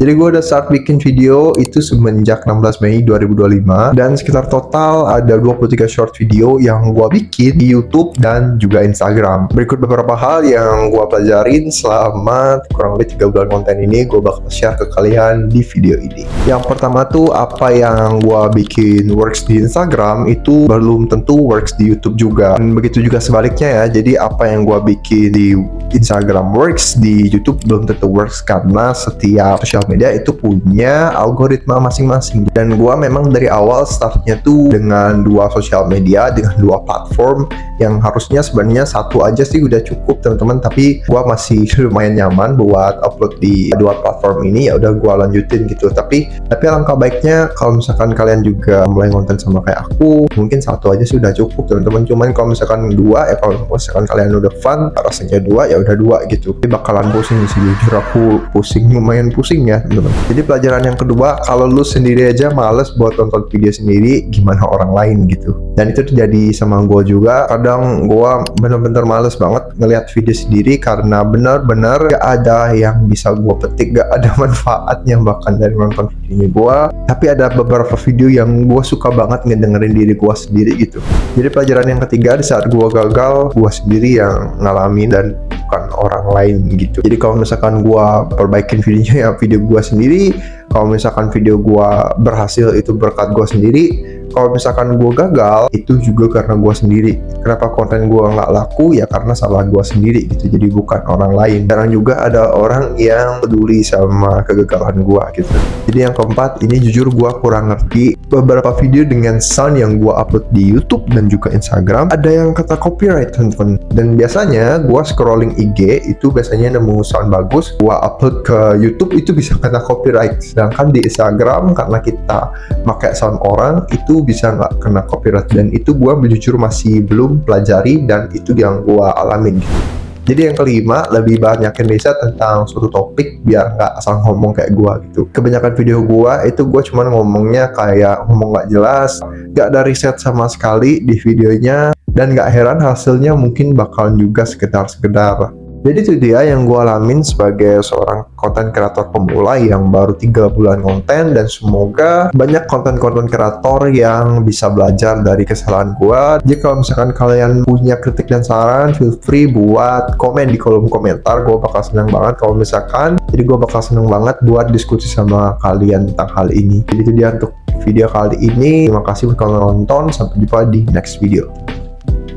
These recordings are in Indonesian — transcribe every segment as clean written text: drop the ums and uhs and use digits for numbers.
Jadi gue udah start bikin video itu semenjak 16 Mei 2025 dan sekitar total ada 23 short video yang gue bikin di YouTube dan juga Instagram. Berikut beberapa hal yang gue pelajarin selama kurang lebih 3 bulan konten ini gue bakal share ke kalian di video ini. Yang pertama tuh apa yang gue bikin works di Instagram itu belum tentu works di YouTube juga. Dan begitu juga sebaliknya ya. Jadi apa yang gue bikin di Instagram works di YouTube belum tentu works karena setiap sosial media itu punya algoritma masing-masing. Dan gua memang dari awal startnya tuh dengan 2 sosial media, dengan 2 platform yang harusnya sebenarnya satu aja sih udah cukup teman-teman, tapi gua masih lumayan nyaman buat upload di 2 platform ini, ya udah gua lanjutin gitu. Tapi alangkah baiknya kalau misalkan kalian juga mulai konten sama kayak aku, mungkin satu aja sih udah cukup teman-teman. Cuman kalau misalkan 2 ya, kalau misalkan kalian udah fun rasanya 2 ya udah 2 gitu. Jadi bakalan pusing sih, jujur aku pusing, lumayan pusing ya teman-teman. Jadi pelajaran yang kedua, kalau lu sendiri aja males buat nonton video sendiri, gimana orang lain gitu. Dan itu terjadi sama gue juga. Kadang gue bener-bener males banget ngelihat video sendiri karena bener-bener gak ada yang bisa gue petik, gak ada manfaatnya bahkan dari nonton videonya gue. Tapi ada beberapa video yang gue suka banget ngedengerin diri gue sendiri gitu. Jadi pelajaran yang ketiga, di saat gue gagal, gue sendiri yang ngalamin dan bukan orang lain gitu. Jadi kalau misalkan gue perbaikin videonya ya video gue sendiri, kalau misalkan video gue berhasil itu berkat gue sendiri, kalau misalkan gue gagal itu juga karena gue sendiri. Kenapa konten gue nggak laku ya karena salah gue sendiri gitu, jadi bukan orang lain. Jarang juga ada orang yang peduli sama kegagalan gue gitu. Jadi yang keempat, ini jujur gue kurang ngerti beberapa video dengan sound yang gue upload di YouTube dan juga Instagram ada yang kata copyright teman-teman. Dan biasanya gue scrolling IG itu biasanya nemu sound bagus, gue upload ke YouTube itu bisa kena copyright. Sedangkan di Instagram karena kita pakai sound orang itu bisa nggak kena copyright, dan itu gue jujur masih belum pelajari dan itu yang gue alamin gitu. Jadi yang kelima, lebih banyakin riset tentang suatu topik biar nggak asal ngomong kayak gue gitu. Kebanyakan video gue itu gue cuman ngomongnya kayak ngomong nggak jelas, nggak ada riset sama sekali di videonya, dan nggak heran hasilnya mungkin bakalan juga sekedar-sekedar. Jadi itu dia yang gue alamin sebagai seorang konten kreator pemula yang baru 3 bulan konten, dan semoga banyak konten-konten kreator yang bisa belajar dari kesalahan gue. Jadi kalau misalkan kalian punya kritik dan saran, feel free buat komen di kolom komentar. Gue bakal senang banget kalau misalkan, jadi gue bakal senang banget buat diskusi sama kalian tentang hal ini. Jadi itu dia untuk video kali ini. Terima kasih buat kalian nonton, sampai jumpa di next video.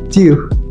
See you.